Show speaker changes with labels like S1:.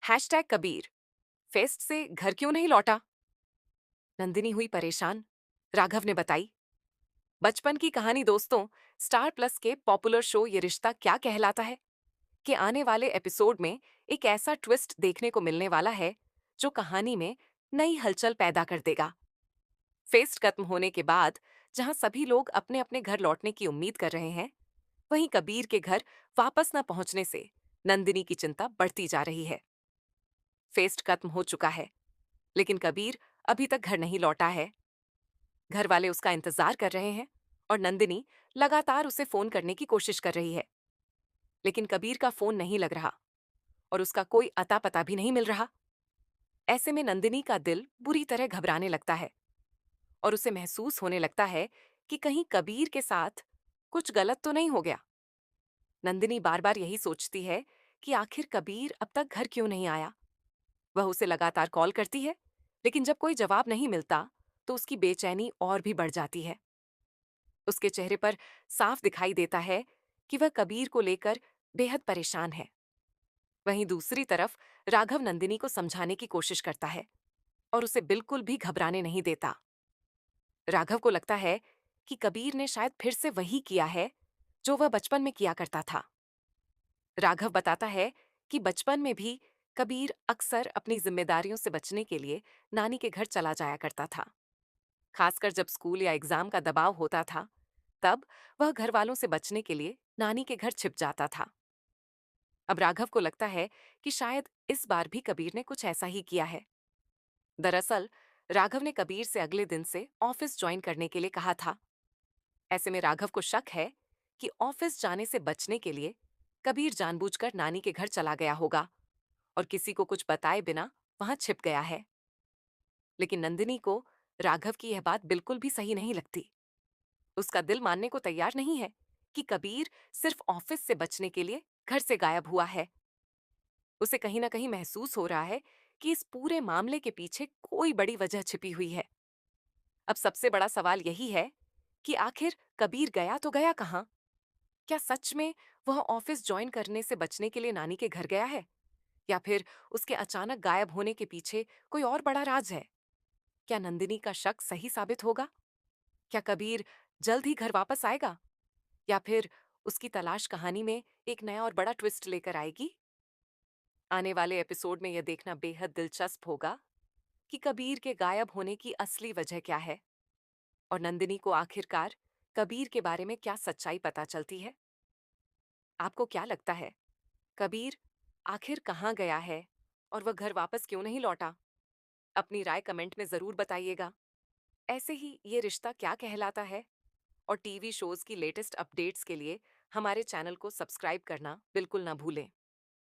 S1: Hashtag Kabir fest से घर क्यों नहीं लौटा। नंदिनी हुई परेशान। राघव ने बताई, बचपन की कहानी दोस्तों। स्टार प्लस के पॉपुलर शो ये रिश्ता क्या कहलाता है कि आने वाले एपिसोड में एक ऐसा ट्विस्ट देखने को मिलने वाला है जो कहानी में नई हलचल पैदा कर देगा। फेस्ट खत्म होने के बाद जहां सभी लोग अपने अपने घर लौटने की उम्मीद कर रहे हैं, वहीं कबीर के घर वापस न पहुंचने से नंदिनी की चिंता बढ़ती जा रही है। फेस्ट खत्म हो चुका है, लेकिन कबीर अभी तक घर नहीं लौटा है। घर वाले उसका इंतजार कर रहे हैं और नंदिनी लगातार उसे फोन करने की कोशिश कर रही है, लेकिन कबीर का फोन नहीं लग रहा और उसका कोई अता पता भी नहीं मिल रहा। ऐसे में नंदिनी का दिल बुरी तरह घबराने लगता है और उसे महसूस होने लगता है कि कहीं कबीर के साथ कुछ गलत तो नहीं हो गया। नंदिनी बार बार यही सोचती है कि आखिर कबीर अब तक घर क्यों नहीं आया। वह उसे लगातार कॉल करती है, लेकिन जब कोई जवाब नहीं मिलता तो उसकी बेचैनी और भी बढ़ जाती है। उसके चेहरे पर साफ दिखाई देता है कि वह कबीर को लेकर बेहद परेशान है। वहीं दूसरी तरफ राघव नंदिनी को समझाने की कोशिश करता है और उसे बिल्कुल भी घबराने नहीं देता। राघव को लगता है कि कबीर ने शायद फिर से वही किया है जो वह बचपन में किया करता था। राघव बताता है कि बचपन में भी कबीर अक्सर अपनी जिम्मेदारियों से बचने के लिए नानी के घर चला जाया करता था, खासकर जब स्कूल या एग्जाम का दबाव होता था। तब वह घर वालों से बचने के लिए नानी के घर छिप जाता था। अब राघव को लगता है कि शायद इस बार भी कबीर ने कुछ ऐसा ही किया है। दरअसल राघव ने कबीर से अगले दिन से ऑफिस ज्वाइन करने के लिए कहा था। ऐसे में राघव को शक है कि ऑफिस जाने से बचने के लिए कबीर जानबूझकर नानी के घर चला गया होगा और किसी को कुछ बताए बिना वहां छिप गया है। लेकिन नंदिनी को राघव की यह बात बिल्कुल भी सही नहीं लगती। उसका दिल मानने को तैयार नहीं है कि कबीर सिर्फ ऑफिस से बचने के लिए घर से गायब हुआ है। उसे कहीं ना कहीं महसूस हो रहा है कि इस पूरे मामले के पीछे कोई बड़ी वजह छिपी हुई है। अब सबसे बड़ा सवाल यही है कि आखिर कबीर गया तो गया कहाँ। क्या सच में वह ऑफिस ज्वाइन करने से बचने के लिए नानी के घर गया है, या फिर उसके अचानक गायब होने के पीछे कोई और बड़ा राज है। क्या नंदिनी का शक सही साबित होगा? क्या कबीर जल्द ही घर वापस आएगा, या फिर उसकी तलाश कहानी में एक नया और बड़ा ट्विस्ट लेकर आएगी? आने वाले एपिसोड में यह देखना बेहद दिलचस्प होगा कि कबीर के गायब होने की असली वजह क्या है और नंदिनी को आखिरकार कबीर के बारे में क्या सच्चाई पता चलती है। आपको क्या लगता है, कबीर आखिर कहाँ गया है और वह घर वापस क्यों नहीं लौटा? अपनी राय कमेंट में जरूर बताइएगा। ऐसे ही ये रिश्ता क्या कहलाता है और टीवी शोज की लेटेस्ट अपडेट्स के लिए हमारे चैनल को सब्सक्राइब करना बिल्कुल ना भूलें।